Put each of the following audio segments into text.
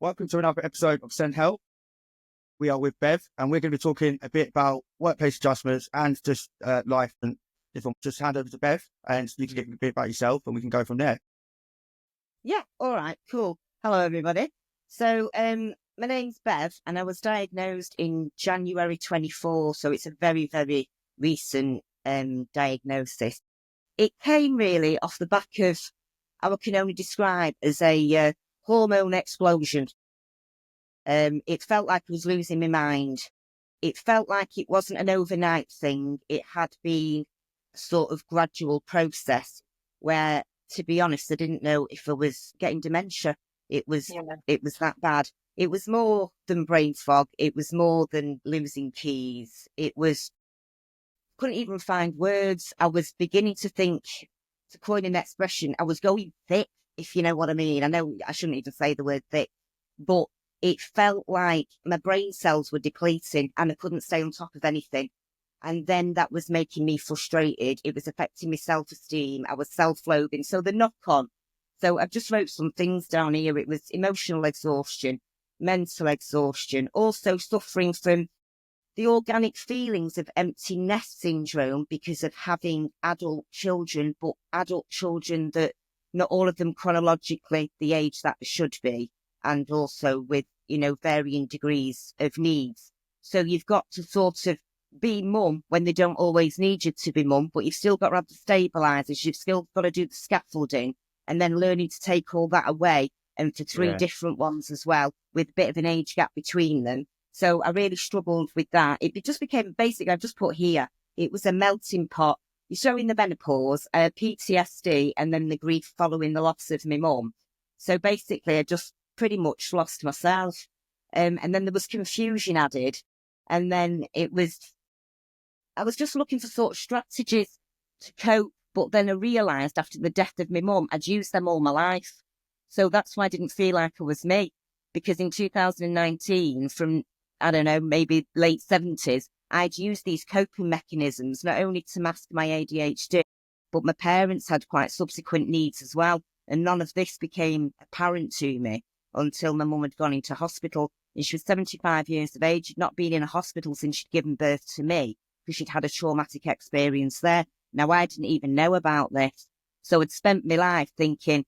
Welcome to another episode of SENDHelp. We are with Bev, and we're going to be talking a bit about workplace adjustments and just life. And if I'll just hand over to Bev, and you can get a bit about yourself, and we can go from there. Yeah, all right, cool. Hello, everybody. So, my name's Bev, and I was diagnosed in January 24, so it's a very, very recent diagnosis. It came really off the back of, I can only describe as a hormone explosion. It felt like I was losing my mind. It felt like it wasn't an overnight thing. It had been a sort of gradual process where, to be honest, I didn't know if I was getting dementia. It was that bad. It was more than brain fog. It was more than losing keys. Couldn't even find words. I was beginning to think, to coin an expression, I was going thick, if you know what I mean. I know I shouldn't even say the word thick, but it felt like my brain cells were depleting and I couldn't stay on top of anything. And then that was making me frustrated. It was affecting my self-esteem. I was self-loathing. So the knock-on. So I've just wrote some things down here. It was emotional exhaustion, mental exhaustion, also suffering from the organic feelings of empty nest syndrome because of having adult children, but adult children that not all of them chronologically the age that they should be, and also with, varying degrees of needs. So you've got to sort of be mum when they don't always need you to be mum, but you've still got to have the stabilisers, you've still got to do the scaffolding, and then learning to take all that away, and for three different ones as well, with a bit of an age gap between them. So I really struggled with that. It just became basic. I've just put here, it was a melting pot. You're showing the menopause, PTSD, and then the grief following the loss of my mum. So basically, I just pretty much lost myself. And then there was confusion added. And then I was just looking for sort of strategies to cope. But then I realised after the death of my mum, I'd used them all my life. So that's why I didn't feel like I was me. Because in 2019, from, I don't know, maybe late 70s, I'd used these coping mechanisms, not only to mask my ADHD, but my parents had quite subsequent needs as well. And none of this became apparent to me until my mum had gone into hospital. And she was 75 years of age. She'd not been in a hospital since she'd given birth to me because she'd had a traumatic experience there. Now, I didn't even know about this. So I'd spent my life thinking,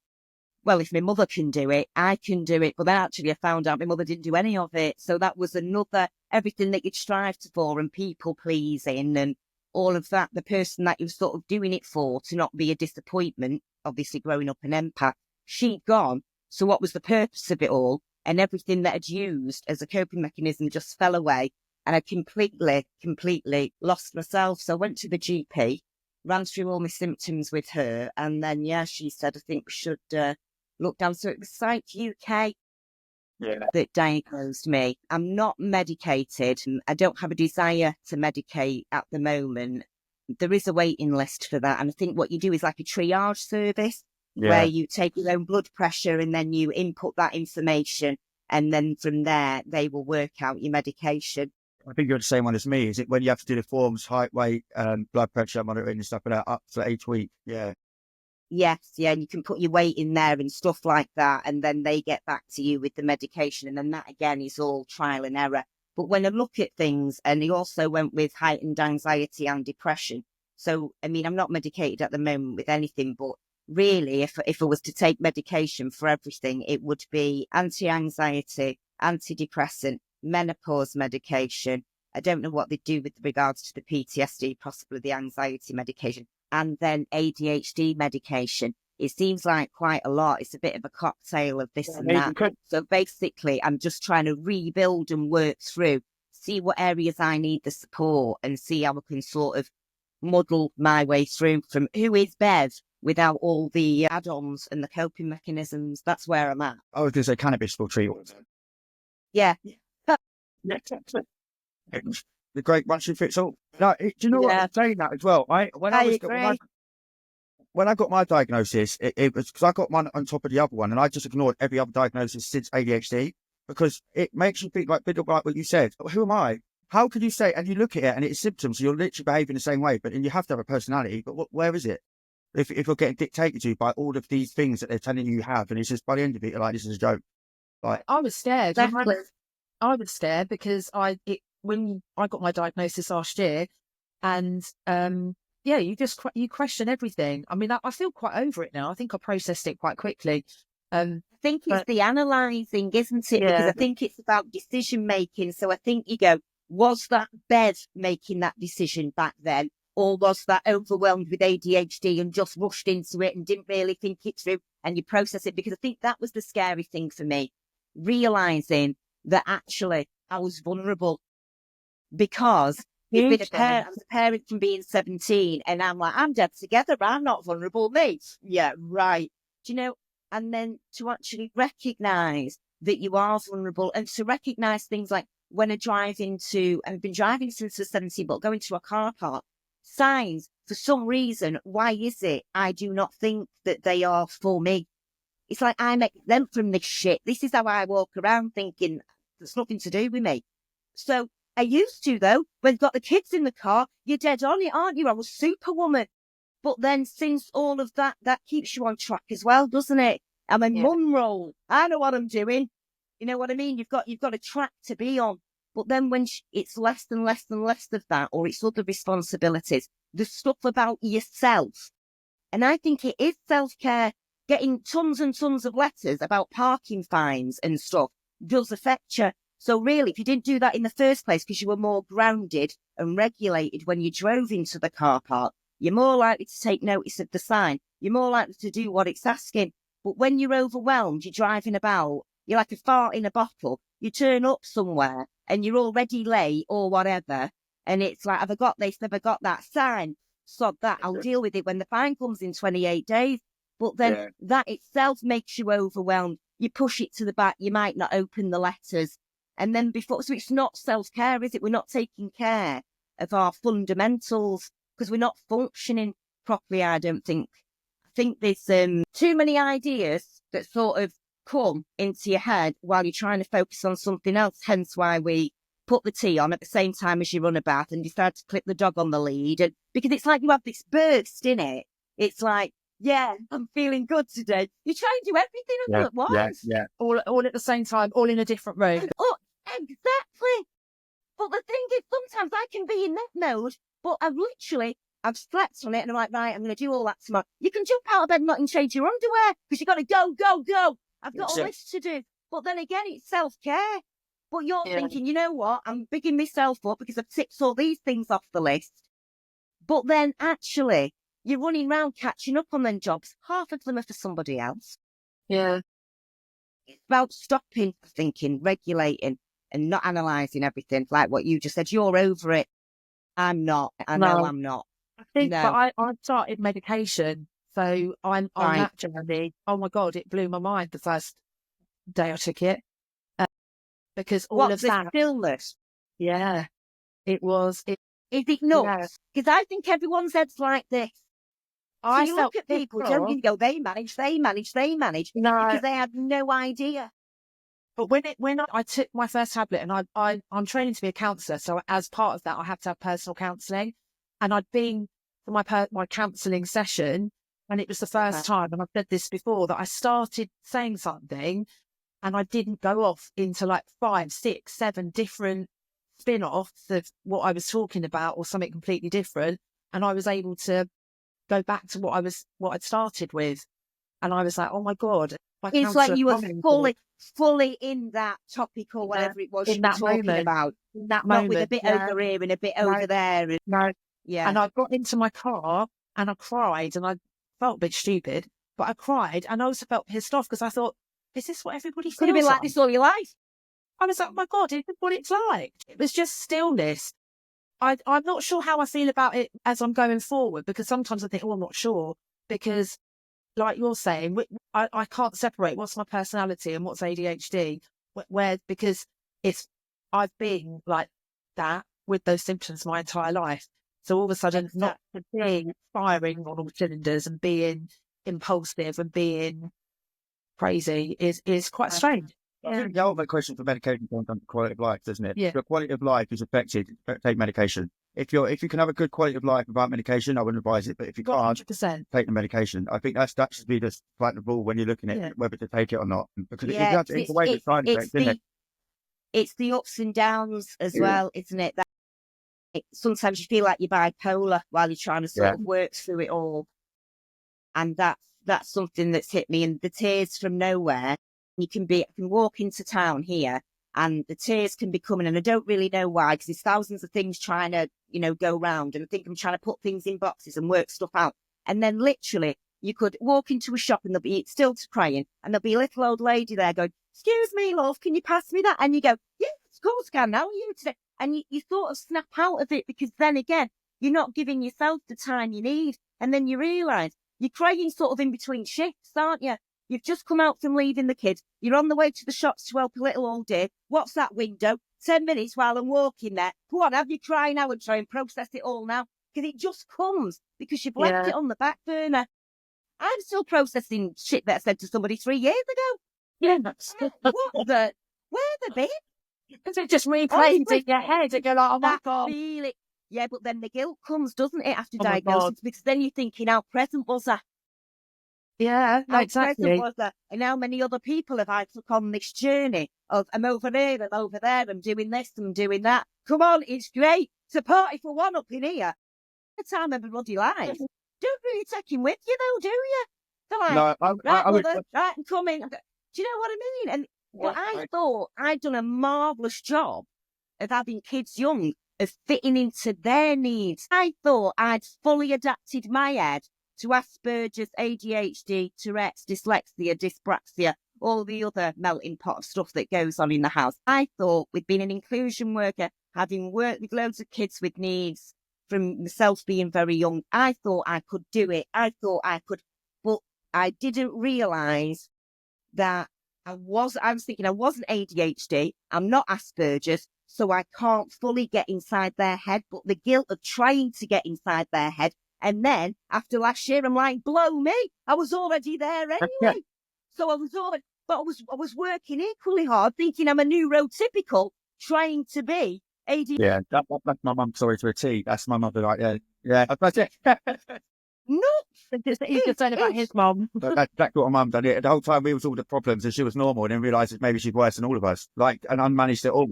well, if my mother can do it, I can do it. But then actually I found out my mother didn't do any of it. So that was another, everything that you'd strive for and people pleasing and all of that, the person that you were sort of doing it for to not be a disappointment, obviously growing up an empath, she'd gone. So what was the purpose of it all? And everything that I'd used as a coping mechanism just fell away. And I completely lost myself. So I went to the GP, ran through all my symptoms with her. And then, she said, I think we should look down. So it was Psych UK that diagnosed me. I'm not medicated. I don't have a desire to medicate at the moment. There is a waiting list for that. And I think what you do is like a triage service where you take your own blood pressure and then you input that information. And then from there, they will work out your medication. I think you're the same one as me. Is it when you have to do the forms, height, weight, blood pressure, monitoring and stuff like that up for each week? Yeah. Yes, and you can put your weight in there and stuff like that, and then they get back to you with the medication, and then that again is all trial and error. But when I look at things, and he also went with heightened anxiety and depression. So, I mean, I'm not medicated at the moment with anything, but really, if I was to take medication for everything, it would be anti-anxiety, antidepressant, menopause medication. I don't know what they do with regards to the PTSD, possibly the anxiety medication. And then ADHD medication. It seems like quite a lot. It's a bit of a cocktail of this and that. So basically, I'm just trying to rebuild and work through, see what areas I need the support and see how I can sort of muddle my way through from who is Bev without all the add-ons and the coping mechanisms. That's where I'm at. I was going to say cannabis will treat all of them. Yeah. The great one should fits all. No, do you know what I'm saying that as well? When I got my diagnosis, it was because I got one on top of the other one, and I just ignored every other diagnosis since ADHD because it makes you think like what you said. Who am I? How could you say? And you look at it, and it's symptoms. So you're literally behaving the same way, but you have to have a personality. But where is it? If you're getting dictated to by all of these things that they're telling you have, and it's just by the end of it, you're like, this is a joke. Like, I was scared. Exactly. I was scared because when I got my diagnosis last year, and yeah, you question everything. I mean, I feel quite over it now. I think I processed it quite quickly. I think it's But the analysing, isn't it? Because yeah, I think it's about decision making. So I think you go, was that Bev making that decision back then? Or was that overwhelmed with ADHD and just rushed into it and didn't really think it through, and you process it? Because I think that was the scary thing for me, realising that actually I was vulnerable. Because you've been I was a parent from being 17, and I'm like, I'm dead together, I'm not vulnerable, mate. Yeah, right. Do you know? And then to actually recognise that you are vulnerable, and to recognise things like when I drive into, I've been driving since I was 17, but going to a car park, signs, for some reason, why is it I do not think that they are for me? It's like I'm exempt from this shit. This is how I walk around thinking there's nothing to do with me. So I used to, though, when you've got the kids in the car, you're dead on it, aren't you? I was superwoman. But then since all of that, that keeps you on track as well, doesn't it? I'm a mum role. I know what I'm doing. You know what I mean? You've got a track to be on. But then when it's less and less and less of that, or it's other responsibilities, the stuff about yourself. And I think it is self-care. Getting tons and tons of letters about parking fines and stuff does affect you. So really, if you didn't do that in the first place because you were more grounded and regulated when you drove into the car park, you're more likely to take notice of the sign. You're more likely to do what it's asking. But when you're overwhelmed, you're driving about, you're like a fart in a bottle. You turn up somewhere and you're already late or whatever. And it's like, have I got this? Have I got that sign? Sod that. I'll deal with it when the fine comes in 28 days. But then that itself makes you overwhelmed. You push it to the back. You might not open the letters. And then so it's not self-care, is it? We're not taking care of our fundamentals because we're not functioning properly, I don't think. I think there's too many ideas that sort of come into your head while you're trying to focus on something else, hence why we put the tea on at the same time as you run a bath and decide to clip the dog on the lead. And because it's like you have this burst in it. It's like, yeah, I'm feeling good today. You try and do everything all at once. all at the same time, all in a different room. Oh, exactly. But the thing is, sometimes I can be in that mode, but I've slept on it and I'm like, right, I'm going to do all that tomorrow. You can jump out of bed and not even change your underwear because you've got to go, go, go. I've got a list to do. But then again, it's self-care. But you're thinking, you know what? I'm bigging myself up because I've ticked all these things off the list. But then actually, you're running around catching up on them jobs. Half of them are for somebody else. Yeah. It's about stopping, thinking, regulating, and not analysing everything. Like what you just said, you're over it. I'm not. I know I'm not. I think, but I started medication. So I'm on that journey. Oh my God, it blew my mind the first day I took it. Because all of that. Stillness? Yeah. It was. Is it nuts? Because I think everyone's head's like this. So you look at people, don't you go, they manage. No. Because they had no idea. But when I took my first tablet, and I'm training to be a counsellor, so as part of that, I have to have personal counselling. And I'd been for my counselling session, and it was the first time, and I've said this before, that I started saying something, and I didn't go off into like 5, 6, 7 different spin-offs of what I was talking about, or something completely different, and I was able to go back to what I'd started with, and I was like, oh my God. It's like you were fully in that topic or whatever it was you were talking about. In that Not moment. with a bit over here and a bit over there. Yeah. And I got into my car and I cried, and I felt a bit stupid, but I cried, and I also felt pissed off because I thought, is this what everybody feels? Could have been like this all your life. I was like, oh my God, is this what it's like? It was just stillness. I'm not sure how I feel about it as I'm going forward, because sometimes I think, oh, I'm not sure, because like you're saying, I can't separate what's my personality and what's ADHD, because I've been like that with those symptoms my entire life. So all of a sudden, not being firing on all cylinders and being impulsive and being crazy is quite strange. I think the ultimate question for medication comes down to quality of life, doesn't it? Yeah. If your quality of life is affected, take medication. if you can have a good quality of life without medication, I wouldn't advise it. But if you can't, 100%. take the medication. I think that should be just like the rule when you're looking at whether to take it or not, because it's away with side effects, isn't it? It's the ups and downs as well, isn't it? Sometimes you feel like you're bipolar while you're trying to sort of work through it all. And that's something that's hit me. And the tears from nowhere, I can walk into town here and the tears can be coming, and I don't really know why, because there's thousands of things trying to, go round, and I think I'm trying to put things in boxes and work stuff out. And then literally you could walk into a shop and there'll be still crying, and there'll be a little old lady there going, "Excuse me, love, can you pass me that?" And you go, "Yes, of course, can. How are you today?" And you sort of snap out of it, because then again, you're not giving yourself the time you need. And then you realise you're crying sort of in between shifts, aren't you? You've just come out from leaving the kids. You're on the way to the shops to help a little old dear. What's that window? 10 minutes while I'm walking there. Go on, have you cry now and try and process it all now. Because it just comes because you've left it on the back burner. I'm still processing shit that I said to somebody 3 years ago. Yeah. Where the been? Because it just replays in your head and you're like, oh my God. Feeling. Yeah, but then the guilt comes, doesn't it, after Oh my diagnosis? God. Because then you're thinking, how present was I? Yeah, How exactly. present was I? And how many other people have I took on this journey of, I'm over here, I'm over there, I'm doing this, I'm doing that. Come on, it's great. It's a party for one up in here. The time of a bloody life. Don't really take him with you, though, do you? They're like, No, right, I would. mother, right, I'm coming. Do you know what I mean? And but I thought I'd done a marvellous job of having kids young, of fitting into their needs. I thought I'd fully adapted my head to Asperger's, ADHD, Tourette's, dyslexia, dyspraxia, all the other melting pot of stuff that goes on in the house. I thought, with being an inclusion worker, having worked with loads of kids with needs, from myself being very young, I thought I could do it. I thought I could, but I didn't realise that I was thinking I wasn't ADHD, I'm not Asperger's, so I can't fully get inside their head, but the guilt of trying to get inside their head. And then after last year, I'm like, blow me, I was already there anyway. So I was working equally hard, thinking I'm a neurotypical, trying to be ADHD. Yeah, that's my mum. Sorry to a T. That's my mother, right there. Yeah, that's it. No, He's just saying about his mum. That's what my mum done. It the whole time we was all the problems, and she was normal, and then realised that maybe she's worse than all of us. Like, and unmanaged it all.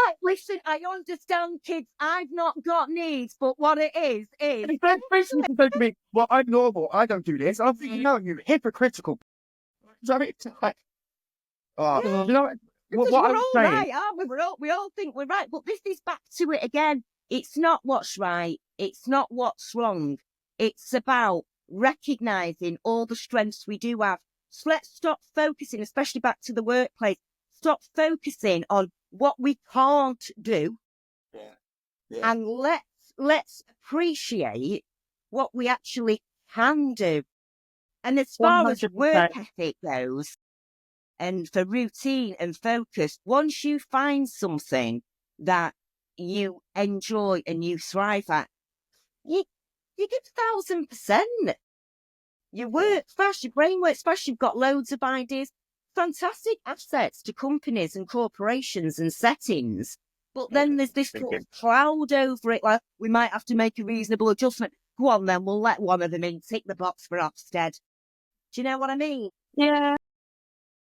Like, listen, I understand, kids. I've not got needs, but what it is. Basically, she said to me, "Well, I'm normal. I don't do this." I'm thinking, "No, you're hypocritical." So I mean, it's like, you know what I'm all saying? right, aren't we? We all think we're right, but this is back to it again. It's not what's right. It's not what's wrong. It's about recognising all the strengths we do have. So let's stop focusing, especially back to the workplace. Stop focusing on what we can't do, and let's appreciate what we actually can do. And as far as 100%. work ethic goes, and for routine and focus, once you find something that you enjoy and you thrive at, you give 1,000%. You work fast, your brain works fast, you've got loads of ideas, fantastic assets to companies and corporations and settings. But then there's this sort of cloud over it, like, we might have to make a reasonable adjustment. Go on then, we'll let one of them in, tick the box for Ofsted. Do you know what I mean? Yeah.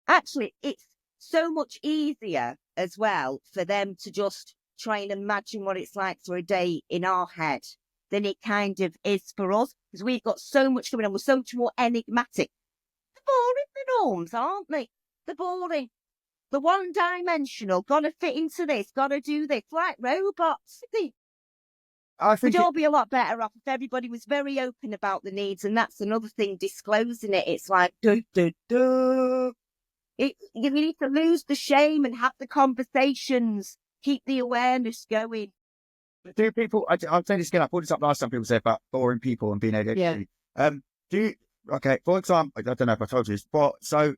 Actually, it's so much easier as well for them to just try and imagine what it's like for a day in our head than it kind of is for us, because we've got so much going on. We're so much more enigmatic. They're boring, the norms, aren't they? They're boring. The one-dimensional, got to fit into this, got to do this, like robots. I think We'd all be a lot better off if everybody was very open about the needs, and that's another thing, disclosing it. It's like, you need to lose the shame and have the conversations, keep the awareness going. do people? I'll say this again. I brought this up last time. People say about boring people and being ADHD. Okay, for example, I don't know if I told you this, but so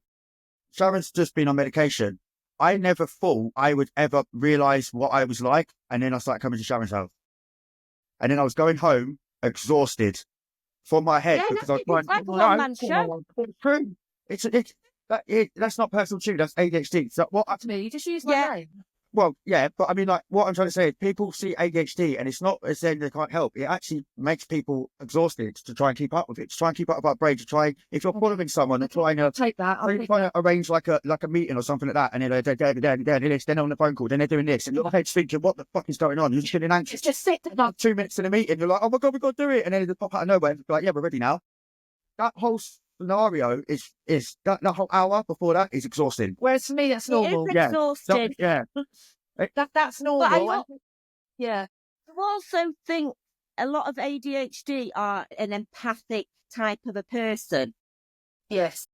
Sharon's just been on medication. I never thought I would ever realise what I was like, and then I started coming to Sharon's house. And then I was going home exhausted from my head because I was it's like a one-man show. It's true. That's not personal tune. That's ADHD. So what? To me, you just use my name. Well, yeah, but I mean, like, what I'm trying to say is people see ADHD and it's not as saying they can't help. It actually makes people exhausted to try and keep up with it, to try and keep up with our brain, to try, if you're following someone and trying to, take that. trying to arrange like a meeting or something like that, and then on the phone call, then they're doing this, and your head's thinking, what the fuck is going on? You're just getting anxious. Just sit down. 2 minutes in a meeting, you're like, oh my God, we've got to do it. And then they pop out of nowhere and be like, yeah, we're ready now. That whole scenario is that whole hour before that is exhausting. Whereas for me, that's normal. It is Yeah. exhausting. Yeah. That's normal. Yeah. I also think a lot of ADHD are an empathic type of a person. Yes.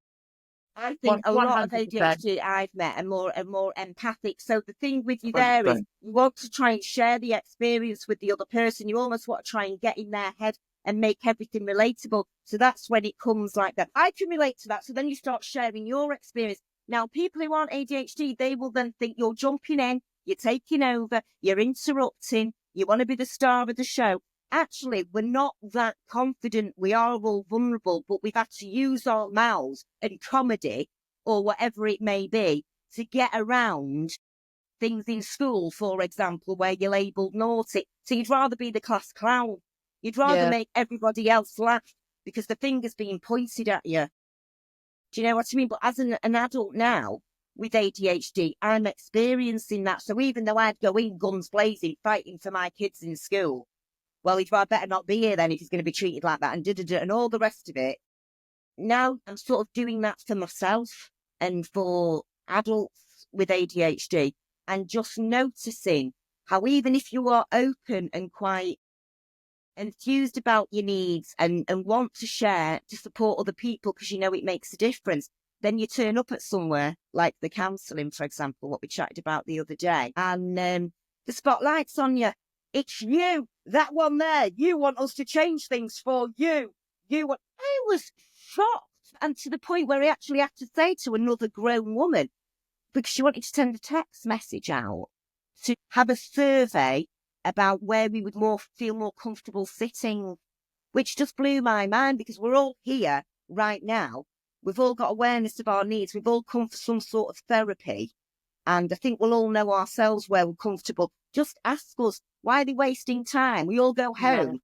I think a lot of 100%. ADHD I've met are more empathic. So the thing with you there is you want to try and share the experience with the other person. You almost want to try and get in their head and make everything relatable. So that's when it comes like that. I can relate to that. So then you start sharing your experience. Now, people who aren't ADHD, they will then think you're jumping in, you're taking over, you're interrupting, you want to be the star of the show. Actually, we're not that confident. We are all vulnerable, but we've had to use our mouths and comedy or whatever it may be to get around things in school, for example, where you're labelled naughty. So you'd rather be the class clown. You'd rather make everybody else laugh because the finger's being pointed at you. Do you know what I mean? But as an adult now with ADHD, I'm experiencing that. So even though I'd go in guns blazing, fighting for my kids in school, well, he'd better not be here then if he's going to be treated like that and all the rest of it. Now I'm sort of doing that for myself and for adults with ADHD and just noticing how even if you are open and quite enthused about your needs and want to share to support other people because you know it makes a difference, then you turn up at somewhere like the counselling, for example, what we chatted about the other day, and the spotlight's on you. It's you, that one there. You want us to change things for you. I was shocked, and to the point where I actually had to say to another grown woman, because she wanted to send a text message out to have a survey about where we would feel more comfortable sitting, which just blew my mind because we're all here right now. We've all got awareness of our needs. We've all come for some sort of therapy. And I think we'll all know ourselves where we're comfortable. Just ask us, why are they wasting time? We all go home. Yeah.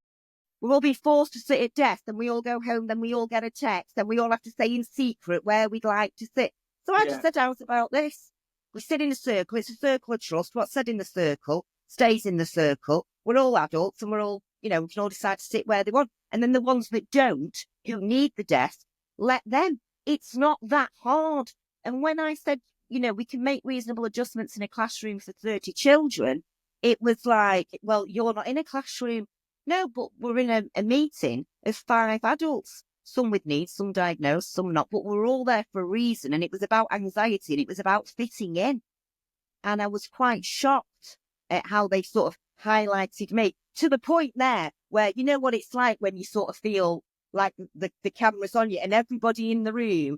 We'll all be forced to sit at desk, then we all go home, then we all get a text, then we all have to say in secret where we'd like to sit. So I just said out about this. We sit in a circle. It's a circle of trust. What's said in the circle stays in the circle. We're all adults and we're all, we can all decide to sit where they want. And then the ones that don't, who need the desk, let them. It's not that hard. And when I said, we can make reasonable adjustments in a classroom for 30 children, it was like, well, you're not in a classroom. No, but we're in a meeting of 5 adults, some with needs, some diagnosed, some not, but we're all there for a reason. And it was about anxiety and it was about fitting in. And I was quite shocked at how they sort of highlighted me to the point there where, you know what it's like when you sort of feel like the camera's on you and everybody in the room,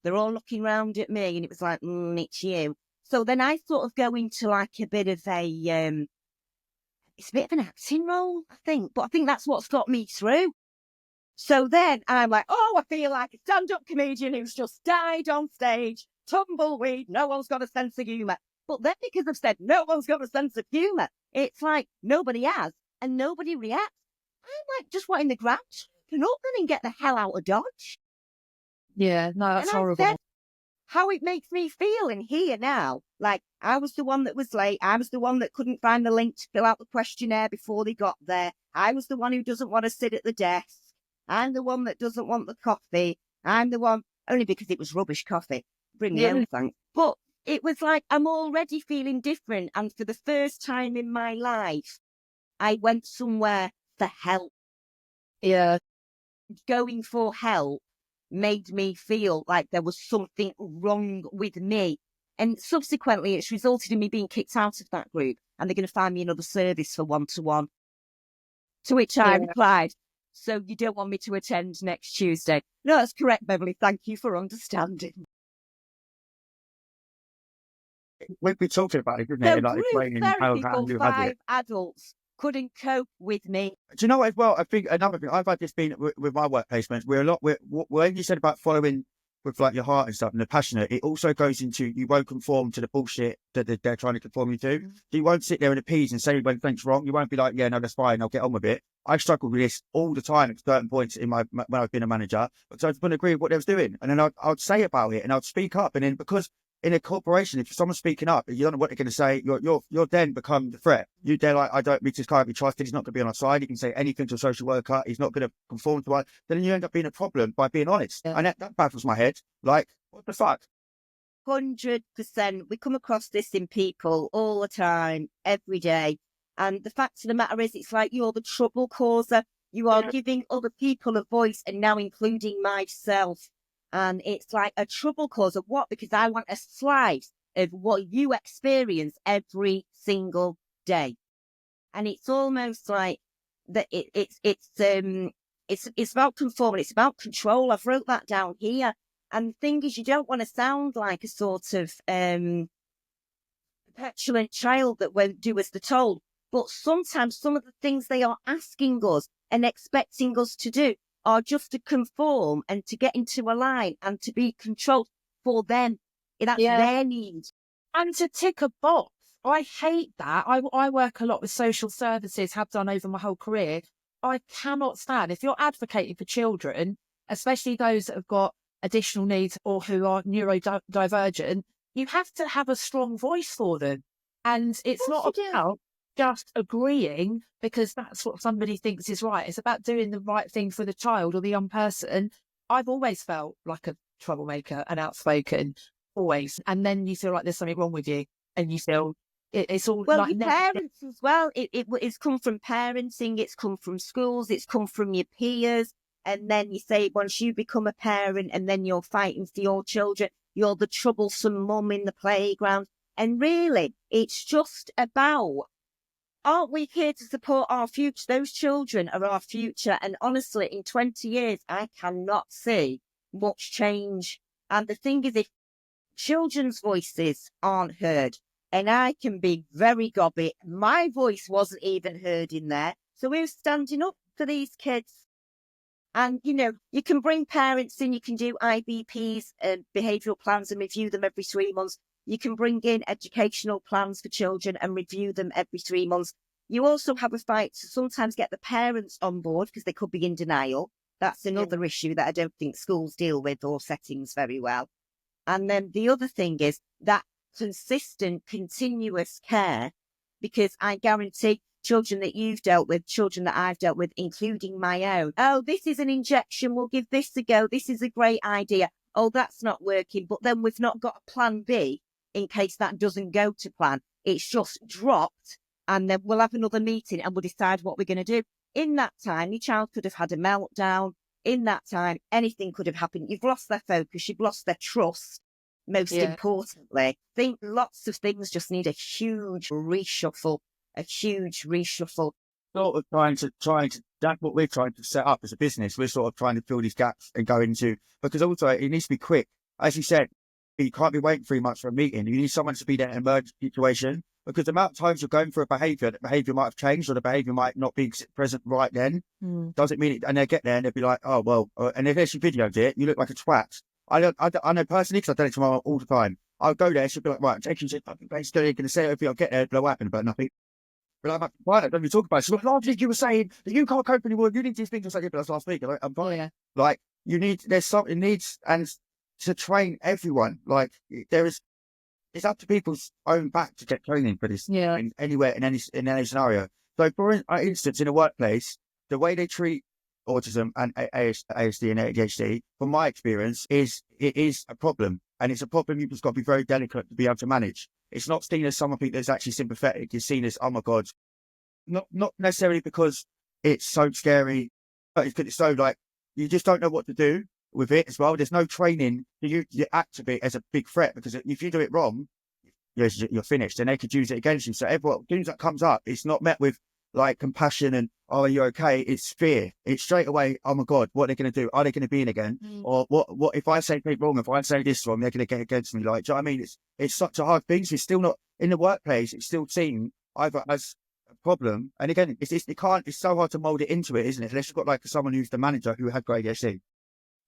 they're all looking round at me and it was like, it's you. So then I sort of go into like a bit of it's a bit of an acting role, I think, but I think that's what's got me through. So then I'm like, I feel like a stand-up comedian who's just died on stage, tumbleweed, no one's got a sense of humour. But then because I've said no one's got a sense of humour, it's like nobody has and nobody reacts. I'm like just wanting the ground to open and get the hell out of Dodge. Yeah, no, that's horrible. I said how it makes me feel in here now. Like I was the one that was late. I was the one that couldn't find the link to fill out the questionnaire before they got there. I was the one who doesn't want to sit at the desk. I'm the one that doesn't want the coffee. I'm the one, only because it was rubbish coffee. Bring me home, thanks. But it was like I'm already feeling different. And for the first time in my life, I went somewhere for help. Yeah. Going for help made me feel like there was something wrong with me. And subsequently, it's resulted in me being kicked out of that group. And they're going to find me another service for one-to-one. To which I replied, so you don't want me to attend next Tuesday? No, that's correct, Beverly. Thank you for understanding. We've been talking about it, didn't So it? Like group therapy for 5 adults couldn't cope with me. Do you know what as well? I think another thing, I've had this been with my work placements, when you said about following with like your heart and stuff and the passionate, it also goes into you won't conform to the bullshit that they're trying to conform you to. You won't sit there and appease and say when things wrong. You won't be like, yeah, no, that's fine, I'll get on with it. I struggled with this all the time at certain points in when I've been a manager, because I wouldn't agree with what they was doing. And then I'd say about it and I'd speak up. And then because in a corporation, if someone's speaking up, you don't know what they're going to say, you're then become the threat. They're like, I don't meet this guy, be trusted, he's not going to be on our side, he can say anything to a social worker, he's not going to conform to us. Then you end up being a problem by being honest. Yeah. And that baffles my head. Like, what the fuck? 100%. We come across this in people all the time, every day. And the fact of the matter is, it's like you're the trouble causer. You are giving other people a voice, and now including myself. And it's like a trouble causer. What? Because I want a slice of what you experience every single day. And it's almost like that. It's about conforming. It's about control. I've wrote that down here. And the thing is, you don't want to sound like a sort of petulant child that won't do as they're told. But sometimes some of the things they are asking us and expecting us to do are just to conform and to get into a line and to be controlled for them. That's their need. And to tick a box. I hate that. I work a lot with social services, have done over my whole career. I cannot stand, if you're advocating for children, especially those that have got additional needs or who are neurodivergent, you have to have a strong voice for them. And it's not about just agreeing because that's what somebody thinks is right. It's about doing the right thing for the child or the young person. I've always felt like a troublemaker and outspoken, always. And then you feel like there's something wrong with you, and you feel it's all like your parents as well. It's come from parenting, it's come from schools, it's come from your peers. And then you say, once you become a parent and then you're fighting for your children, you're the troublesome mum in the playground. And really, it's just about, aren't we here to support our future? Those children are our future. And honestly, in 20 years, I cannot see much change. And the thing is, if children's voices aren't heard, and I can be very gobby, my voice wasn't even heard in there. So we're standing up for these kids. And, you can bring parents in, you can do IBPs and behavioural plans and review them every 3 months. You can bring in educational plans for children and review them every 3 months. You also have a fight to sometimes get the parents on board because they could be in denial. That's another issue that I don't think schools deal with or settings very well. And then the other thing is that consistent, continuous care, because I guarantee children that you've dealt with, children that I've dealt with, including my own. Oh, this is an injection. We'll give this a go. This is a great idea. Oh, that's not working. But then we've not got a plan B in case that doesn't go to plan. It's just dropped. And then we'll have another meeting and we'll decide what we're going to do. In that time, your child could have had a meltdown. In that time, anything could have happened. You've lost their focus. You've lost their trust. Most importantly, I think lots of things just need a huge reshuffle. Sort of trying to that's what we're trying to set up as a business. We're sort of trying to fill these gaps and go into, because also it needs to be quick. As you said, you can't be waiting 3 months for a meeting. You need someone to be there in an emergency situation, because the amount of times you're going for a behaviour, the behaviour might have changed or the behaviour might not be present right then. Doesn't mean it, and they get there and they'll be like, oh, well, and if she videoed it, you look like a twat. I know personally, because I've done it to my mum all the time. I'll go there, she'll be like, right, I'm taking shit, fucking place, going to say everything, I'll get there, it'll happen, but nothing. But I'm like, don't you talk about it? She's like, last week you were saying that you can't cope anymore, you need these things. I was like, yeah, but that's last week. I'm fine. Yeah. Like, there's something needs, and to train everyone, like, it's up to people's own back to get training for this anywhere, in any scenario. So, for instance, in a workplace, the way they treat autism and ASD and ADHD, from my experience, it is a problem. And it's a problem you've just got to be very delicate to be able to manage. It's not seen as something that's actually sympathetic. It's seen as, oh my God, not necessarily because it's so scary, but it's because it's so, like, you just don't know what to do with it as well. There's no training. You activate as a big threat, because if you do it wrong, you're finished, and they could use it against you. So everyone, things that comes up, it's not met with like compassion and, oh, are you okay? It's fear. It's straight away, oh my God, what are they going to do? Are they going to be in again? Or what if I say something wrong, if I say this wrong, they're going to get against me? Like, do you know what I mean? It's such a hard thing. So it's still not in the workplace. It's still seen either as a problem. And again, it's so hard to mold it into it, isn't it? Unless you've got like someone who's the manager who had great ADHD.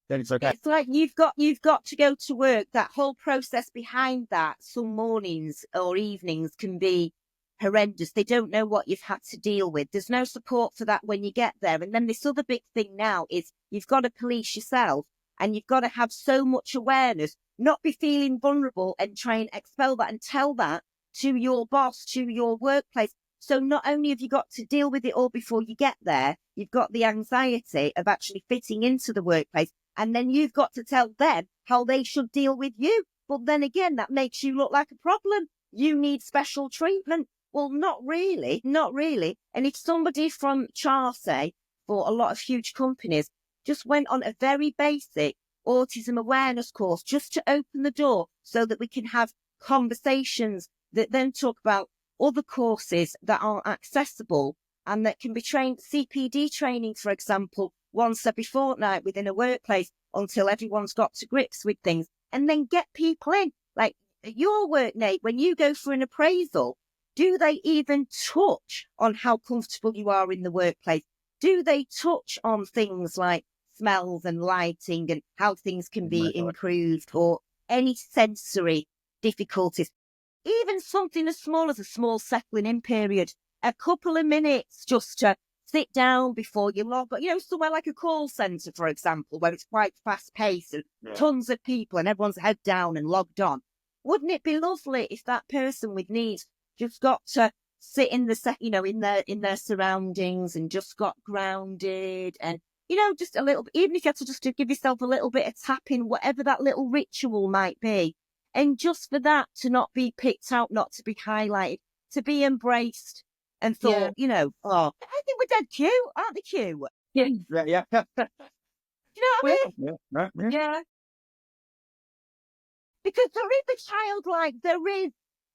then it's okay. It's like you've got to go to work. That whole process behind that, some mornings or evenings can be horrendous. They don't know what you've had to deal with. There's no support for that when you get there. And then this other big thing now is you've got to police yourself, and you've got to have so much awareness, not be feeling vulnerable and try and expel that and tell that to your boss, to your workplace. So not only have you got to deal with it all before you get there, you've got the anxiety of actually fitting into the workplace. And then you've got to tell them how they should deal with you. But then again, that makes you look like a problem. You need special treatment. Well, not really, not really. And if somebody from Chelsea, for a lot of huge companies, just went on a very basic autism awareness course just to open the door so that we can have conversations that then talk about other courses that are accessible and that can be trained, CPD training, for example, once every fortnight within a workplace until everyone's got to grips with things, and then get people in. Like at your work, Nate, when you go for an appraisal, do they even touch on how comfortable you are in the workplace? Do they touch on things like smells and lighting and how things can be improved, or any sensory difficulties? Even something as small as a small settling in period, a couple of minutes just to sit down before you log on, somewhere like a call centre, for example, where it's quite fast paced and tons of people and everyone's head down and logged on. Wouldn't it be lovely if that person with needs just got to sit in in their surroundings and just got grounded, and just a little, even if you had to just to give yourself a little bit of tapping, whatever that little ritual might be, and just for that to not be picked out, not to be highlighted, to be embraced and thought, I think we're dead cute, aren't they cute? Yeah. Yeah. Do you know what I mean? Yeah. Because there is a child, there is,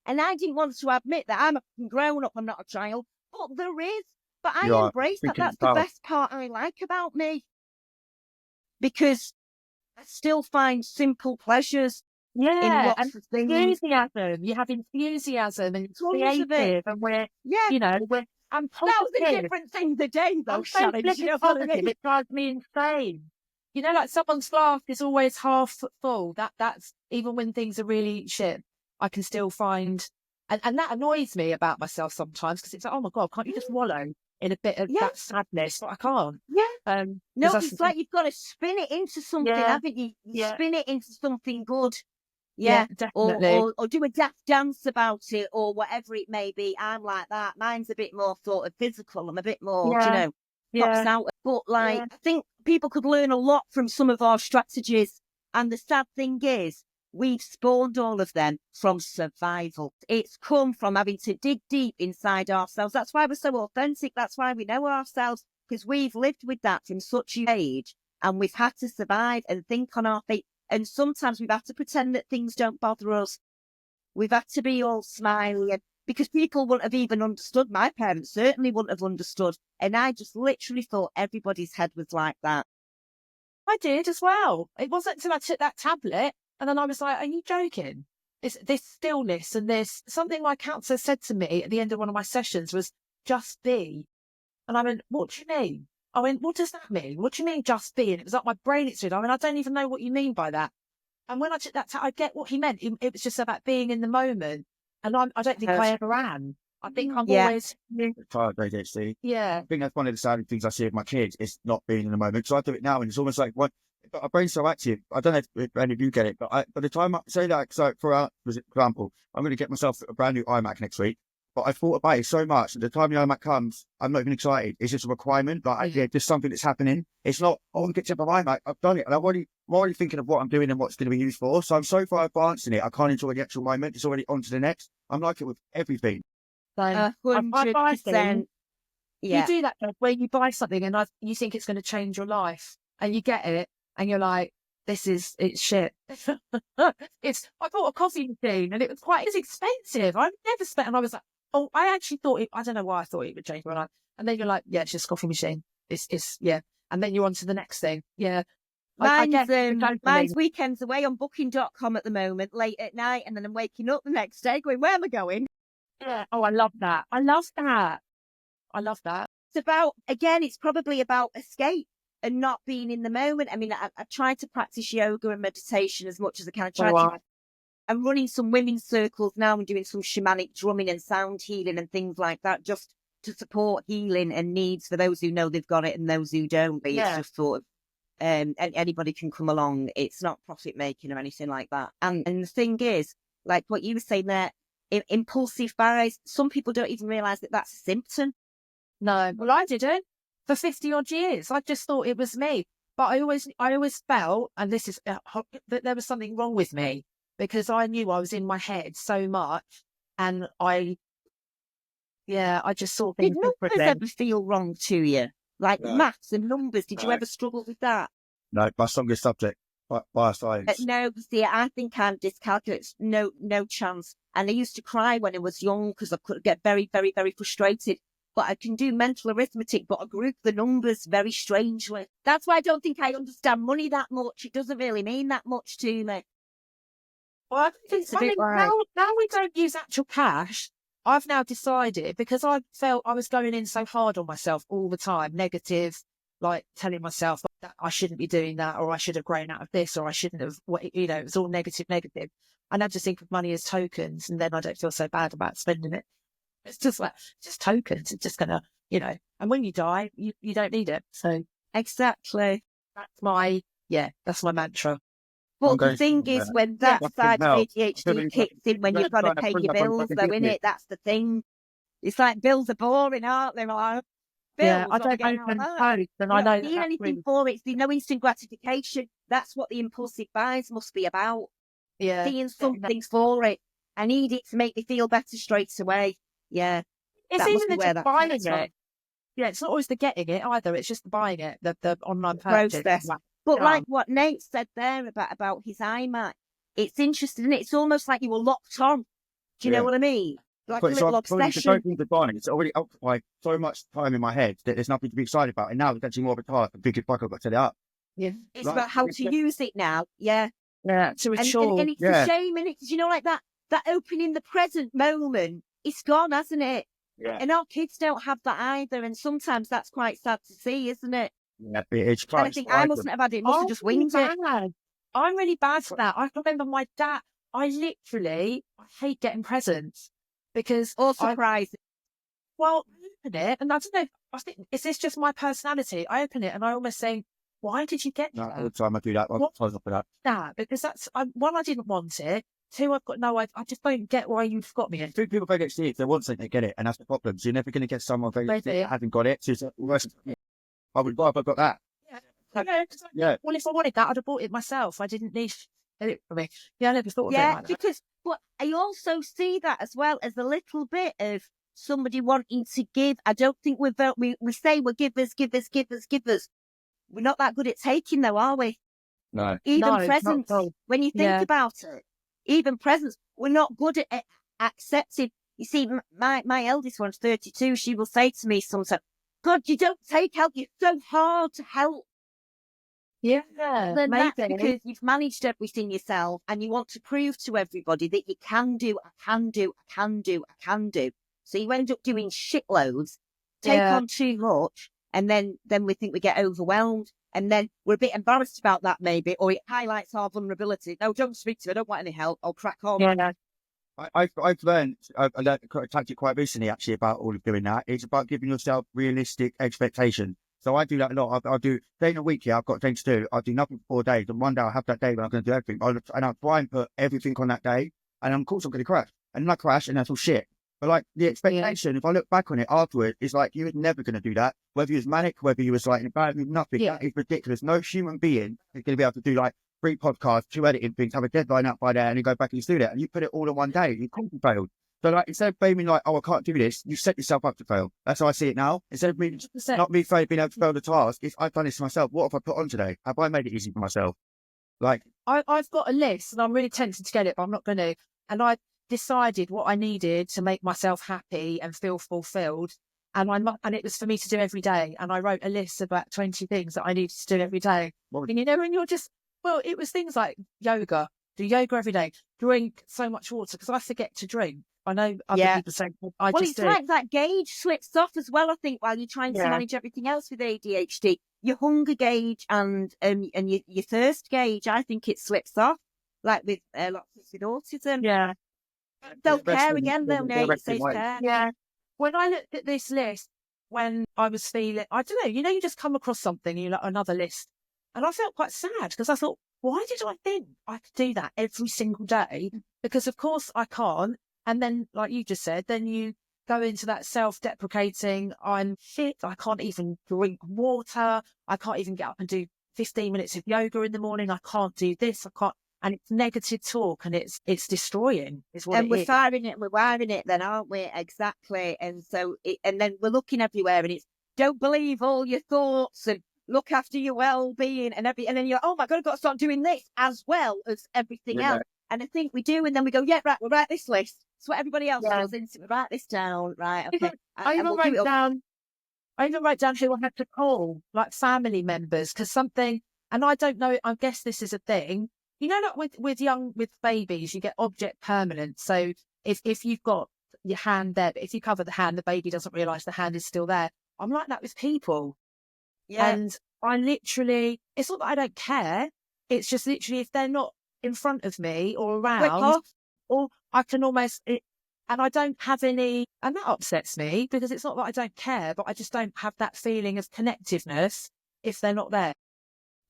and I didn't want to admit that I'm a grown up, I'm not a child, but there is. But I embrace that. That's the best part I like about me. Because I still find simple pleasures in lots of things. Enthusiasm. You have enthusiasm and creative, and we're I'm positive. 1,000 different things a day, though, Sharon. It drives me insane. Like someone's glass is always half full. That's even when things are really shit, I can still find, and that annoys me about myself sometimes, because it's like, oh my God, can't you just wallow in a bit of that sadness? But I can't. Yeah. No, it's like you've got to spin it into something, haven't you? Spin it into something good. Yeah, definitely. Or do a daft dance about it, or whatever it may be. I'm like that. Mine's a bit more sort of physical. I'm a bit more, pops out. But I think people could learn a lot from some of our strategies. And the sad thing is, we've spawned all of them from survival. It's come from having to dig deep inside ourselves. That's why we're so authentic. That's why we know ourselves, because we've lived with that from such a age, and we've had to survive and think on our feet. And sometimes we've had to pretend that things don't bother us. We've had to be all smiley, and because people wouldn't have even understood. My parents certainly wouldn't have understood. And I just literally thought everybody's head was like that. I did as well. It wasn't until I took that tablet and then I was like, are you joking? It's this stillness, and this, something my counsellor said to me at the end of one of my sessions was, just be. And I went, what do you mean? I went, what does that mean? What do you mean just be? And it was like my brain exploded. I mean, I don't even know what you mean by that. And when I took that, I get what he meant. It was just about being in the moment. And I don't think I ever am. I think I'm always tired of ADHD. Yeah. I think that's one of the sad things I see with my kids, is not being in the moment. So I do it now, and it's almost like our brain's so active. I don't know if any of you get it, but by the time I say that, so for example, I'm going to get myself a brand new iMac next week. But I thought about it so much, and the time the iMac comes, I'm not even excited. It's just a requirement. Just something that's happening. It's not, I'm getting up my iMac. I've done it, and I'm already thinking of what I'm doing and what's going to be used for. So I'm so far advanced in it, I can't enjoy the actual moment. It's already on to the next. I'm like it with everything. 100%. You do that where you buy something and you think it's going to change your life, and you get it, and you're like, it's shit. I bought a coffee machine, and it's expensive. I've never spent, and I was like, oh, I actually thought I don't know why I thought it would change my life. And then you're like, yeah, it's just a coffee machine. It's and then you're on to the next thing. Yeah. Mine's weekends away on booking.com at the moment, late at night, and then I'm waking up the next day going, where am I going? Yeah. Oh, I love that. It's probably about escape. and not being in the moment. I mean, I try to practice yoga and meditation as much as I can. I'm running some women's circles now and doing some shamanic drumming and sound healing and things like that, just to support healing and needs for those who know they've got it and those who don't. But it's just sort of, and anybody can come along. It's not profit making or anything like that. And the thing is, like what you were saying there, impulsive buys, some people don't even realise that that's a symptom. No, well, I didn't for 50 odd years. I just thought it was me. But I always felt, and this is, that there was something wrong with me, because I knew I was in my head so much, and I just saw things Did numbers differently. ever feel wrong to you? Like maths and numbers, did you ever struggle with that? No, my strongest subject, bioscience. No, see, I think I'm dyscalculate. No chance. And I used to cry when I was young because I could get very, very, very frustrated. But I can do mental arithmetic, but I group the numbers very strangely. That's why I don't think I understand money that much. It doesn't really mean that much to me. Well, It's a bit right. now we don't use actual cash. I've now decided, because I felt I was going in so hard on myself all the time, negative, like telling myself that I shouldn't be doing that, or I should have grown out of this, or I shouldn't have, it was all negative. And I just think of money as tokens, and then I don't feel so bad about spending it. It's just tokens. It's just gonna, and when you die, you don't need it. So Exactly. that's my mantra. But the thing is, when that side of ADHD kicks in, when you've got to pay your bills, though, innit? That's the thing. It's like bills are boring, aren't they? Like, bills, I don't open posts, and I know need anything for it. It's no instant gratification. That's what the impulsive buys must be about. Yeah, Seeing something for it. I need it to make me feel better straight away. Yeah. It's even just buying it. Yeah, it's not always the getting it either. It's just buying it, the online purchase. Process. But like what Nate said there about his iMac, it's interesting. It's almost like you were locked on. Do you know what I mean? Like a little obsession. It's already occupied so much time in my head that there's nothing to be excited about. And now it's actually more of a task. I'm thinking, fuck, I've got to set it up. Yeah. It's about how to use it now. Yeah. Yeah, to ensure. And it's a shame, and it's, like that opening the present moment, it's gone, hasn't it? Yeah. And our kids don't have that either. And sometimes that's quite sad to see, isn't it? Yeah, it's quite. And I think I mustn't have had it. Must have just winged it. I'm really bad for that. I remember my dad. I hate getting presents because or surprises. I open it, and I don't know. I think is this just my personality? I open it and I almost say, "Why did you get that?" All the time I do that. I'm not for that. Nah, because that's one, I didn't want it. Two, I've got no. I just don't get why you've got me. Two people go get see if they want something, they get it, and that's the problem. So you're never going to get someone that hasn't got it. So it's I would buy if I got that. Yeah. Well, if I wanted that, I'd have bought it myself. I didn't need it for me. Yeah, I never thought of it like that. Because I also see that as well as a little bit of somebody wanting to give. I don't think we say we're givers. We're not that good at taking, though, are we? No. Even presents, when you think about it, even presents, we're not good at accepting. You see, my eldest one's 32. She will say to me sometimes, God, you don't take help. You're so hard to help. Yeah, then that's because you've managed everything yourself and you want to prove to everybody that you can do. So you end up doing shitloads, take on too much, and then we think we get overwhelmed. And then we're a bit embarrassed about that maybe, or it highlights our vulnerability. No, don't speak to me. I don't want any help. I'll crack on. Yeah. I've learned a tactic quite recently actually about all of doing that. It's about giving yourself realistic expectations. So I do that a lot. I'll do day in a week here. I've got things to do. I'll do nothing for 4 days. And one day I'll have that day when I'm going to do everything. And I'll try and put everything on that day. And of course I'm going to crash. And then I crash and that's all shit. But like the expectation, if I look back on it afterwards, it's like you were never going to do that. Whether you was manic, whether you was like in a bad mood, nothing. That is ridiculous. No human being is going to be able to do like 3 podcasts, 2 editing things, have a deadline out by there, and then go back and do that. And you put it all in one day. You couldn't fail. So like instead of blaming like, oh, I can't do this, you set yourself up to fail. That's how I see it now. Instead of me, not me being able to fail the task, if I've done this to myself, what have I put on today? Have I made it easy for myself? Like I've got a list and I'm really tempted to get it, but I'm not going to. And I decided what I needed to make myself happy and feel fulfilled. And it was for me to do every day. And I wrote a list of about 20 things that I needed to do every day. And when you're just, it was things like yoga, do yoga every day, drink so much water, because I forget to drink. I know other Yeah. people say, I Well, just it's do. like that gauge slips off as well, I think, while you're trying to Yeah. manage everything else with ADHD. Your hunger gauge and your thirst gauge, I think it slips off, like with lots of with autism. Yeah. Self-care again, though, Nate, it's Directing way. self-care. Yeah. When I looked at this list, when I was feeling, I don't know, you just come across something, you like another list. And I felt quite sad because I thought, why did I think I could do that every single day? Because of course I can't. And then, like you just said, then you go into that self-deprecating, I'm shit, I can't even drink water, I can't even get up and do 15 minutes of yoga in the morning, I can't do this, I can't. And it's negative talk, and it's destroying, is what And it we're is. we're wiring it then, aren't we? Exactly. And so, and then we're looking everywhere, and it's don't believe all your thoughts and look after your well-being and and then you're, oh my God, I've got to start doing this as well as everything else. And I think we do, and then we go, yeah, right, we'll write this list. It's what everybody else does, isn't it? We write this down, right? Okay. I even write down who I had to call, like family members, because something, and I don't know, I guess this is a thing. Like with babies, you get object permanence. So if you've got your hand there, but if you cover the hand, the baby doesn't realise the hand is still there. I'm like that with people. Yeah. And I literally, it's not that I don't care. It's just literally if they're not in front of me or around, or I can almost, and I don't have any, and that upsets me because it's not that I don't care, but I just don't have that feeling of connectiveness if they're not there.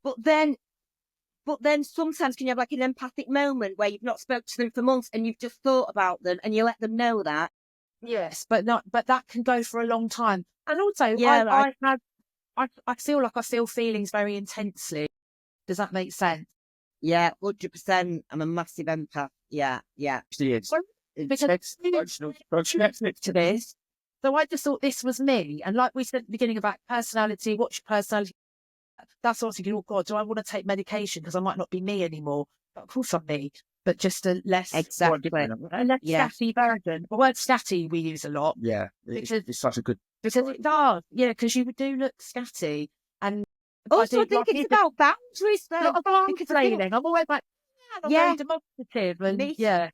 But then sometimes can you have like an empathic moment where you've not spoken to them for months and you've just thought about them and you let them know that? Yes, but that can go for a long time. And also, Yeah, I feel like I feel feelings very intensely. Does that make sense? Yeah, 100%. I'm a massive empath. Yeah. Because to this, so I just thought this was me. And like we said at the beginning about personality, what's your personality? That's also thinking, oh God, do I want to take medication because I might not be me anymore? But of course I'm me, but just a less scatty version. The word scatty we use a lot. Yeah, it's such a good. Because it does, because you do look scatty. And also, I think it's about boundaries, though. Not about complaining. I'm always like, I'm very demonstrative. And yeah.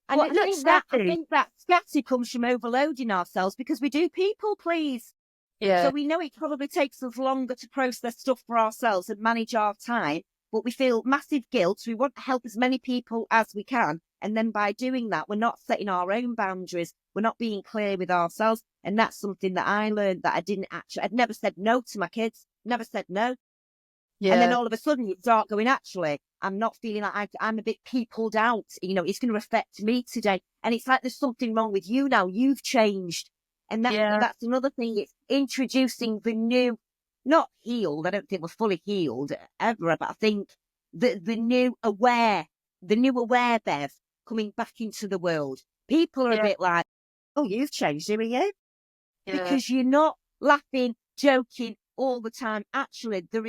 And well, I think that scatty comes from overloading ourselves because we do people please. Yeah. So we know it probably takes us longer to process stuff for ourselves and manage our time, but we feel massive guilt. We want to help as many people as we can. And then by doing that, we're not setting our own boundaries. We're not being clear with ourselves. And that's something that I learned that I'd never said no to my kids, never said no. Yeah. And then all of a sudden you start going, actually, I'm not feeling like I'm a bit peopled out. It's going to affect me today. And it's like there's something wrong with you now. You've changed. And that's another thing. It's introducing the new, not healed. I don't think we're fully healed ever, but I think the new aware Bev coming back into the world. People are a bit like, oh, you've changed, haven't you? Yeah. Because you're not laughing, joking all the time. Actually, there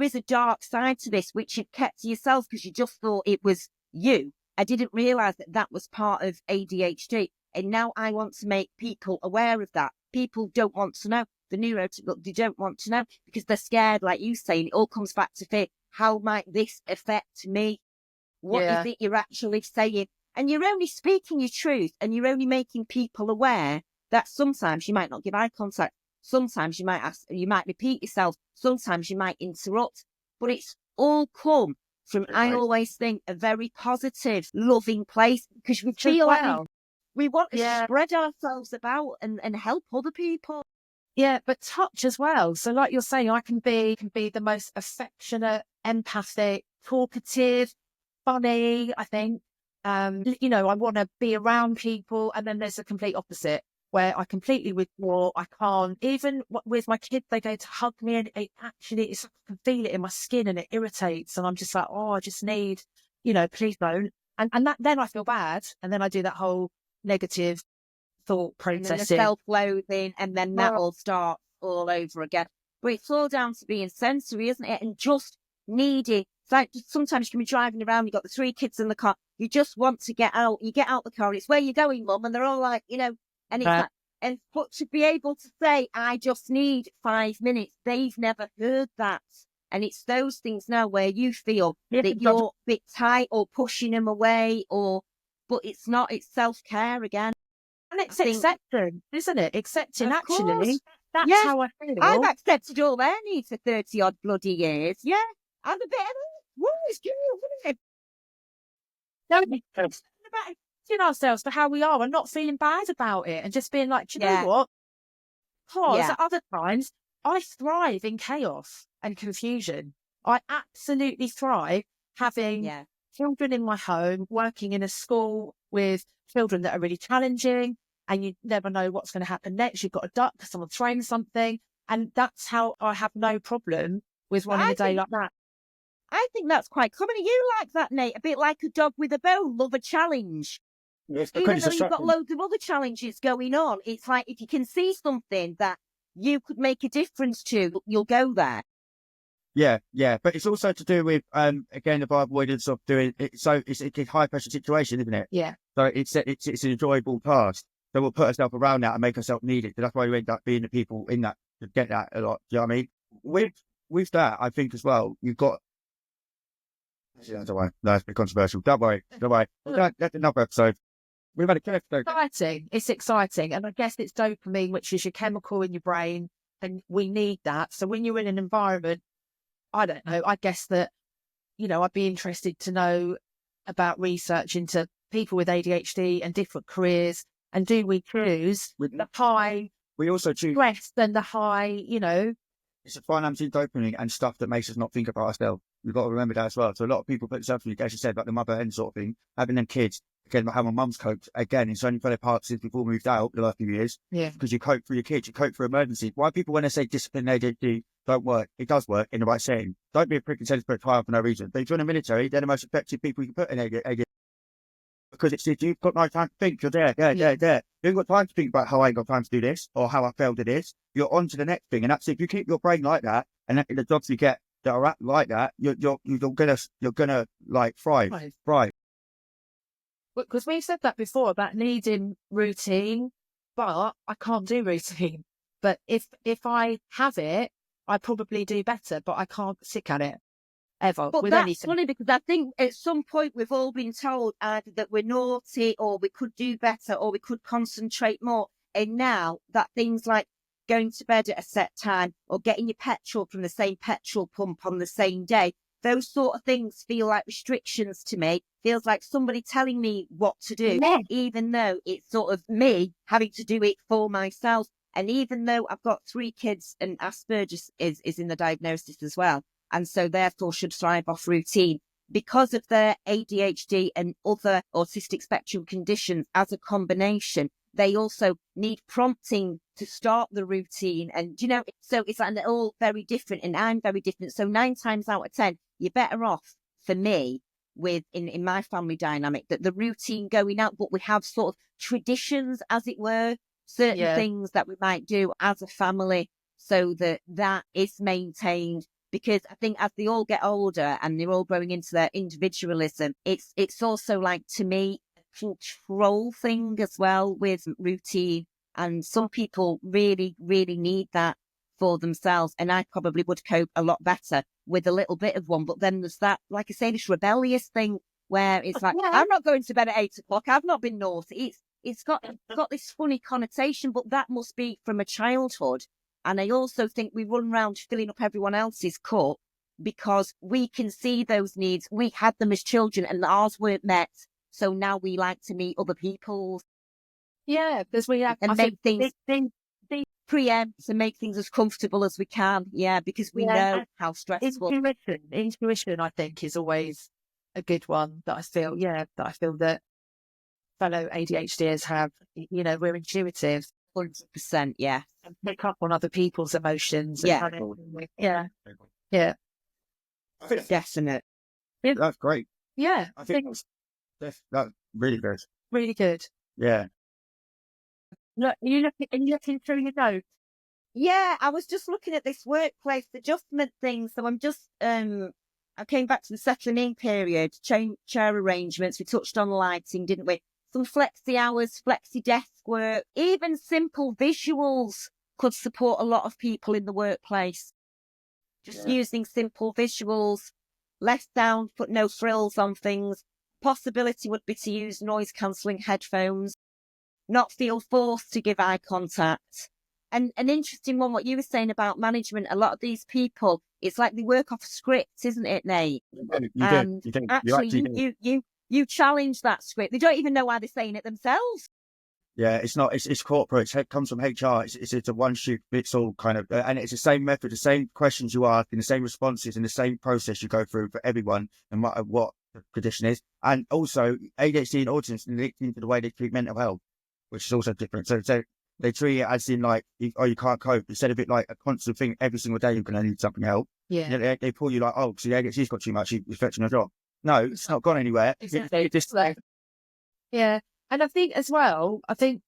is a dark side to this, which you've kept to yourself because you just thought it was you. I didn't realise that was part of ADHD. And now I want to make people aware of that. People don't want to know. The neurotypical, they don't want to know because they're scared, like you saying. It all comes back to fear. How might this affect me? What is it you're actually saying? And you're only speaking your truth and you're only making people aware that sometimes you might not give eye contact. Sometimes you might repeat yourself. Sometimes you might interrupt. But it's all come from, I always think, a very positive, loving place because we feel like we want to spread ourselves about and help other people. Yeah, but touch as well. So like you're saying, I can be the most affectionate, empathic, talkative, funny, I think. I want to be around people. And then there's a complete opposite where I completely withdraw. I can't. Even with my kids, they go to hug me and it's like I can feel it in my skin and it irritates. And I'm just like, oh, I just need, please don't. And then I feel bad. And then I do that whole negative thought processing. And then the self-loathing, and then that all starts all over again. But it's all down to being sensory, isn't it? And just needing, it's like sometimes you can be driving around, you've got the 3 kids in the car, you just want to get out, you get out the car, and it's where you're going, Mum, and they're all like, and it's like, but to be able to say, I just need 5 minutes, they've never heard that. And it's those things now where you feel that you're a bit tight or pushing them away or but it's not. It's self-care again. And it's acceptance, isn't it? Accepting, actually, that's how I feel. I've accepted all their needs for 30 odd bloody years. Yeah. I'm a bit of what is going on? About ourselves for how we are and not feeling bad about it and just being like, do you know what? Because at other times, I thrive in chaos and confusion. I absolutely thrive having children in my home, working in a school with children that are really challenging, and you never know what's going to happen next. You've got to duck because someone's throwing something. And that's how I have no problem with running a day like that. I think that's quite common. Are you like that, Nate? A bit like a dog with a bone, love a challenge. Yes, even though you've got loads of other challenges going on, it's like if you can see something that you could make a difference to, you'll go there. Yeah, but it's also to do with again the avoidance of doing it. So it's a high pressure situation, isn't it? Yeah. So it's an enjoyable task. So we'll put ourselves around that and make ourselves needed. So that's why we end up being the people in that to get that a lot. Do you know what I mean? With that, I think as well, you've got. Yeah, don't worry. No, it's a bit controversial. Don't worry. That's another episode. We've had a good episode. It's exciting. And I guess it's dopamine, which is your chemical in your brain. And we need that. So when you're in an environment, I don't know, I guess that, I'd be interested to know about research into people with ADHD and different careers. And do we choose with the high we also choose stress and the high, It's a financing dopamine and stuff that makes us not think about ourselves. We've got to remember that as well. So a lot of people put themselves in, as you said, like the mother hen sort of thing, having them kids. Again, how my mum's coped. Again, it's only fell apart since before we moved out the last few years. Yeah. Because you cope for your kids, you cope for emergencies. Why people, when they say discipline ADHD don't work, it does work in the right setting. Don't be a prick and say it's put high for no reason. But if you're in the military, they're the most effective people you can put in ADHD. Because it's you've got no time to think. You're there. You ain't got time to think about how I ain't got time to do this or how I failed at this. You're on to the next thing. And that's it. If you keep your brain like that, and the jobs you get that are like that, you're gonna like thrive. Because we've said that before about needing routine, but I can't do routine. But if I have it, I probably do better, but I can't stick at it ever. But with that's anything. funny because I think at some point we've all been told either that we're naughty or we could do better or we could concentrate more. And now that things like going to bed at a set time or getting your petrol from the same petrol pump on the same day, those sort of things feel like restrictions to me. Feels like somebody telling me what to do, even though it's sort of me having to do it for myself. And even though I've got 3 kids and Asperger's is in the diagnosis as well, and so therefore should thrive off routine, because of their ADHD and other autistic spectrum conditions as a combination, they also need prompting to start the routine. And, so it's like they're all very different and I'm very different. So 9 times out of 10, you're better off for me with in my family dynamic that the routine going out, but we have sort of traditions, as it were, certain things that we might do as a family so that is maintained. Because I think as they all get older and they're all growing into their individualism, it's also like, to me, a control thing as well with routine. And some people really, really need that for themselves. And I probably would cope a lot better with a little bit of one. But then there's that, like I say, this rebellious thing where it's like, I'm not going to bed at 8 o'clock. I've not been naughty. It's got this funny connotation, but that must be from a childhood. And I also think we run around filling up everyone else's cup because we can see those needs. We had them as children and ours weren't met. So now we like to meet other people's. Yeah, because we have... And make things preempt and make things as comfortable as we can. Yeah, because we know how stressful. Intuition, I think, is always a good one that I feel that fellow ADHDers have. We're intuitive. 100%, yeah. And pick up on other people's emotions. Yeah. Definite. That's great. Yeah. I think that's really good. Really good. Yeah. Look, are you looking through your notes? Yeah, I was just looking at this workplace adjustment thing. So I'm just, I came back to the settling in period, chair arrangements. We touched on lighting, didn't we? Some flexi hours, flexi desk work, even simple visuals could support a lot of people in the workplace. Just using simple visuals, less sound, put no frills on things, possibility would be to use noise cancelling headphones, not feel forced to give eye contact. And an interesting one, what you were saying about management, a lot of these people, it's like they work off scripts, isn't it, Nate? You do. You do. Actually, you challenge that script. They don't even know why they're saying it themselves. Yeah, it's not. It's corporate. It comes from HR. It's a one shoot fits all kind of, and it's the same method, the same questions you ask, and the same responses, and the same process you go through for everyone, no matter what the condition is. And also, ADHD and autism is linked into the way they treat mental health, which is also different. So they treat it as in like, you can't cope, instead of it like a constant thing every single day. You're going to need something help. Yeah. You know, they pull you like, oh, so the ADHD's got too much. You're affecting your job. No, it's not gone anywhere. Exactly. Yeah. And I think as well,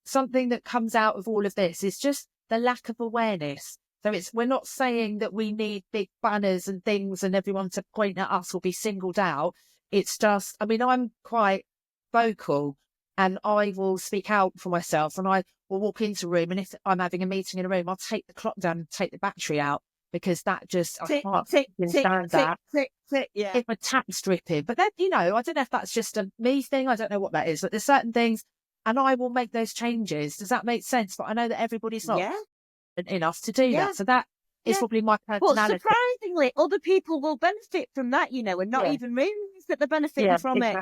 something that comes out of all of this is just the lack of awareness. So we're not saying that we need big banners and things and everyone to point at us or be singled out. It's just, I mean, I'm quite vocal and I will speak out for myself, and I will walk into a room, and if I'm having a meeting in a room, I'll take the clock down and take the battery out, because that just, I can't stand that. Yeah. If my tap's dripping. But then, you know, I don't know if that's just a me thing. I don't know what that is, but there's certain things, and I will make those changes. Does that make sense? But I know that everybody's not enough to do that. So that is probably my personality. But surprisingly, other people will benefit from that, you know, and not even realize that they're benefiting from it.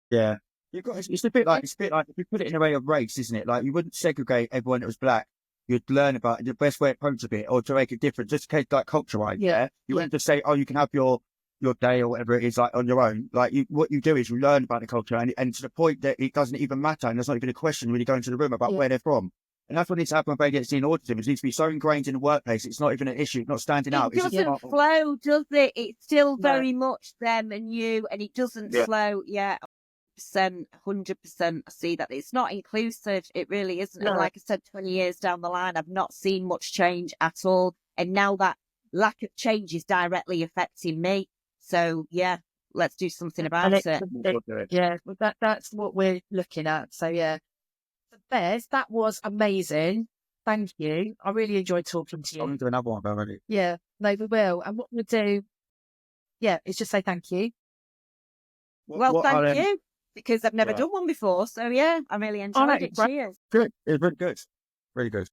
Yeah. It's a bit like if you put it in a way of race, isn't it? Like, you wouldn't segregate everyone that was black. You'd learn about the best way to approach a bit, or to make it different, just in case, like, culture-wise. Yeah. You wouldn't just say, oh, you can have your day or whatever it is, like, on your own. Like, what you do is you learn about the culture, and to the point that it doesn't even matter, and there's not even a question when you go into the room about where they're from. And that's what needs to happen with ADHD and autism. It needs to be so ingrained in the workpace. It's not even an issue. It's not standing out. It doesn't flow, does it? It's still very much them and you, and it doesn't flow. Yeah. 100%. I see that it's not inclusive. It really isn't. And like I said, 20 years down the line, I've not seen much change at all. And now that lack of change is directly affecting me. So yeah, let's do something about it. Yeah, that's what we're looking at. So yeah, Bez, that was amazing. Thank you. I really enjoyed talking to you. I'm going to do another one, Beverly. Yeah, no, we will. And what we'll do, is just say thank you. Thank you. Because I've never done one before. So yeah, I really enjoyed it. Cheers. Good. It was really good. Really good.